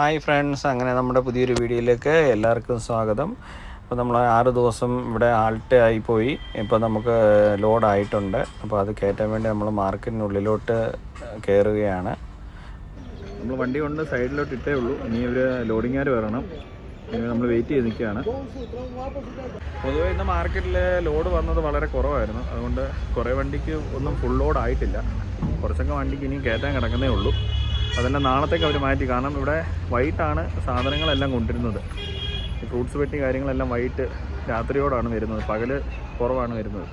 Hi friends, അങ്ങനെ നമ്മുടെ പുതിയൊരു വീഡിയോയിലേക്ക് എല്ലാവർക്കും സ്വാഗതം. അപ്പോൾ നമ്മൾ 6 ദിവസം ഇവിടെ ആൾട്ട് ആയിപ്പോയി. ഇപ്പോൾ നമുക്ക് ലോഡായിട്ടുണ്ട്. അപ്പോൾ അത് കയറ്റാൻ വേണ്ടി നമ്മൾ മാർക്കറ്റിനുള്ളിലോട്ട് കയറുകയാണ്. നമ്മൾ വണ്ടി കൊണ്ട് സൈഡിലോട്ട് ഇട്ടേ ഉള്ളൂ. ഇനി ഒരു ലോഡിങ്ങുകാർ വരണം. നമ്മൾ വെയിറ്റ് ചെയ്ത് നിൽക്കുകയാണ്. പൊതുവേ ഇന്ന് മാർക്കറ്റിൽ ലോഡ് വന്നത് വളരെ കുറവായിരുന്നു. അതുകൊണ്ട് കുറേ വണ്ടിക്ക് ഒന്നും ഫുൾ ലോഡ് ആയിട്ടില്ല. കുറച്ചൊക്കെ വണ്ടിക്ക് ഇനിയും കയറ്റാൻ കിടക്കുന്നേ ഉള്ളൂ. അതന്നെ നാളത്തേക്ക് അവർ മാറ്റി. കാരണം ഇവിടെ വൈകിട്ടാണ് സാധനങ്ങളെല്ലാം കൊണ്ടുവരുന്നത്. ഈ ഫ്രൂട്ട്സ് പെട്ടി കാര്യങ്ങളെല്ലാം വൈകിട്ട് രാത്രിയോടാണ് വരുന്നത്. പകൽ കുറവാണ് വരുന്നത്.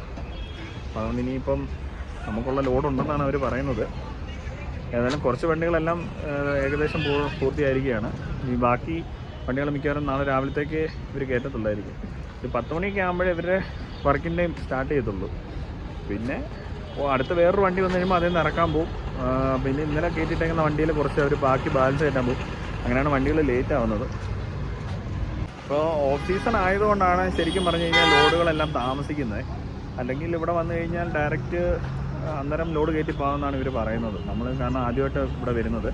അപ്പോൾ അതുകൊണ്ട് ഇനിയിപ്പം നമുക്കുള്ള ലോഡുണ്ടെന്നാണ് അവർ പറയുന്നത്. ഏതായാലും കുറച്ച് വണ്ടികളെല്ലാം ഏകദേശം പൂർത്തിയായിരിക്കുകയാണ്. ഈ ബാക്കി വണ്ടികൾ മിക്കവാറും നാളെ രാവിലത്തേക്ക് ഇവർ കയറ്റത്തുള്ളായിരിക്കും. ഒരു 10 മണിയൊക്കെ ആകുമ്പോഴേ ഇവരുടെ വർക്കിംഗ് ടൈം സ്റ്റാർട്ട് ചെയ്യത്തുള്ളൂ. പിന്നെ അടുത്ത വേറൊരു വണ്ടി വന്നു കഴിയുമ്പോൾ അതിൽ നിന്ന് ഇറക്കാൻ പോകും. പിന്നെ ഇന്നലെ കയറ്റിട്ടേക്കുന്ന വണ്ടിയിൽ കുറച്ച് അവർ ബാക്കി ബാലൻസ് കയറ്റാൻ പോകും. അങ്ങനെയാണ് വണ്ടികൾ ലേറ്റ് ആവുന്നത്. ഇപ്പോൾ ഓഫ് സീസൺ ആയതുകൊണ്ടാണ് ശരിക്കും പറഞ്ഞു കഴിഞ്ഞാൽ ലോഡുകളെല്ലാം താമസിക്കുന്നത്. അല്ലെങ്കിൽ ഇവിടെ വന്നു കഴിഞ്ഞാൽ ഡയറക്റ്റ് അന്നേരം ലോഡ് കയറ്റി പോകാമെന്നാണ് ഇവർ പറയുന്നത്. നമ്മൾ കാരണം ആദ്യമായിട്ട് ഇവിടെ വരുന്നത്.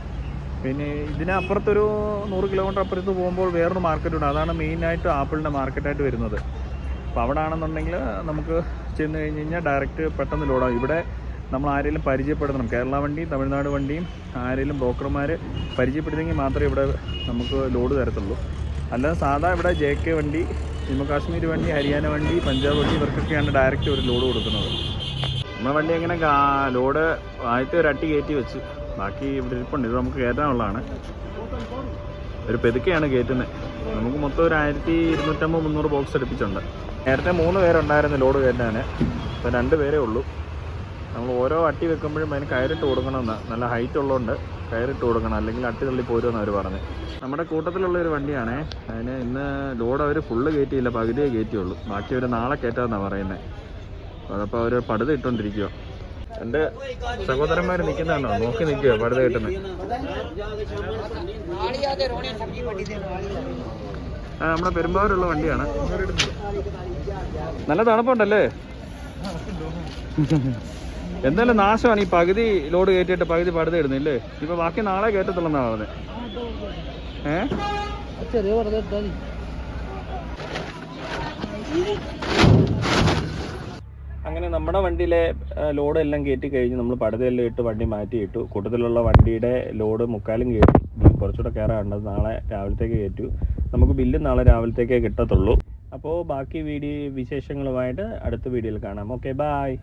പിന്നെ ഇതിനപ്പുറത്തൊരു 100 കിലോമീറ്റർ അപ്പുറത്ത് പോകുമ്പോൾ വേറൊരു മാർക്കറ്റുണ്ട്. അതാണ് മെയിനായിട്ട് ആപ്പിളിൻ്റെ മാർക്കറ്റായിട്ട് വരുന്നത്. അപ്പോൾ അവിടെ ആണെന്നുണ്ടെങ്കിൽ നമുക്ക് ചെന്ന് കഴിഞ്ഞ് കഴിഞ്ഞാൽ ഡയറക്റ്റ് പെട്ടെന്ന് ലോഡാകും. ഇവിടെ നമ്മൾ ആരെങ്കിലും പരിചയപ്പെടുത്തണം. കേരള വണ്ടിയും തമിഴ്നാട് വണ്ടിയും ആരെങ്കിലും ബ്രോക്കർമാർ പരിചയപ്പെടുത്തെങ്കിൽ മാത്രമേ ഇവിടെ നമുക്ക് ലോഡ് തരത്തുള്ളൂ. അല്ലാതെ സാധാ ഇവിടെ JK വണ്ടി, ജമ്മു കാശ്മീർ വണ്ടി, ഹരിയാന വണ്ടി, പഞ്ചാബ് വണ്ടി ഇവർക്കൊക്കെയാണ് ഡയറക്റ്റ് ഒരു ലോഡ് കൊടുക്കുന്നത്. നമ്മുടെ വണ്ടി എങ്ങനെ ലോഡ് ആദ്യത്തെ ഒരു അട്ടി കയറ്റി വെച്ചു. ബാക്കി ഇവിടെ ഇരിപ്പുണ്ട്. ഇത് നമുക്ക് കയറ്റാനുള്ളതാണ്. ഒരു പെതുക്കെയാണ് കയറ്റുന്നത്. നമുക്ക് മൊത്തം ഒരു 1250-300 ബോക്സ് അടുപ്പിച്ചുണ്ട്. നേരത്തെ 3 പേരുണ്ടായിരുന്നു ലോഡ് കയറ്റാൻ. ഇപ്പോൾ 2 പേരേ ഉള്ളൂ. നമ്മൾ ഓരോ അട്ടി വെക്കുമ്പോഴും അതിന് കയറിട്ട് കൊടുക്കണമെന്ന്. നല്ല ഹൈറ്റ് ഉള്ളതുകൊണ്ട് കയറിട്ട് കൊടുക്കണം, അല്ലെങ്കിൽ അട്ടി തള്ളി പോരുമെന്ന് അവർ പറഞ്ഞത്. നമ്മുടെ കൂട്ടത്തിലുള്ളൊരു വണ്ടിയാണേ. അതിന് ഇന്ന് ലോഡ് അവർ ഫുള്ള് കയറ്റിയില്ല, പകുതിയേ കയറ്റിയുള്ളൂ. ബാക്കി അവർ നാളെ കയറ്റാമെന്നാണ് പറയുന്നത്. അതപ്പോൾ അവർ പടുത ഇട്ടുകൊണ്ടിരിക്കുക. എൻ്റെ സഹോദരന്മാർ നിൽക്കുന്നതാണോ, നോക്കി നിൽക്കുക പടുത കിട്ടുന്നത്. നമ്മുടെ പെരുമ്പാവൂരുള്ള വണ്ടിയാണ്. നല്ല തണുപ്പുണ്ടല്ലേ. എന്തായാലും നാശമാണ് ഈ പകുതി ലോഡ് കയറ്റിയിട്ട് പകുതി പടുത ഇടുന്നില്ലേ. ഇപ്പൊ ബാക്കി നാളെ കയറ്റത്തുള്ളതാണ് പറഞ്ഞത്. അങ്ങനെ നമ്മുടെ വണ്ടിയിലെ ലോഡ് എല്ലാം കയറ്റി കഴിഞ്ഞ് നമ്മൾ പടുതയെല്ലാം ഇട്ട് വണ്ടി മാറ്റിയിട്ടു. കൂട്ടത്തിലുള്ള വണ്ടിയുടെ ലോഡ് മുക്കാലും കയറ്റി. കുറച്ചുകൂടെ കയറാറുണ്ട്. നാളെ രാവിലത്തേക്ക് കയറ്റു. നമുക്ക് ബില്ല് നാളെ രാവിലത്തേക്കേ കിട്ടത്തുള്ളൂ. അപ്പോൾ ബാക്കി വിശേഷങ്ങളുമായിട്ട് അടുത്ത വീഡിയോയിൽ കാണാം. Okay, bye.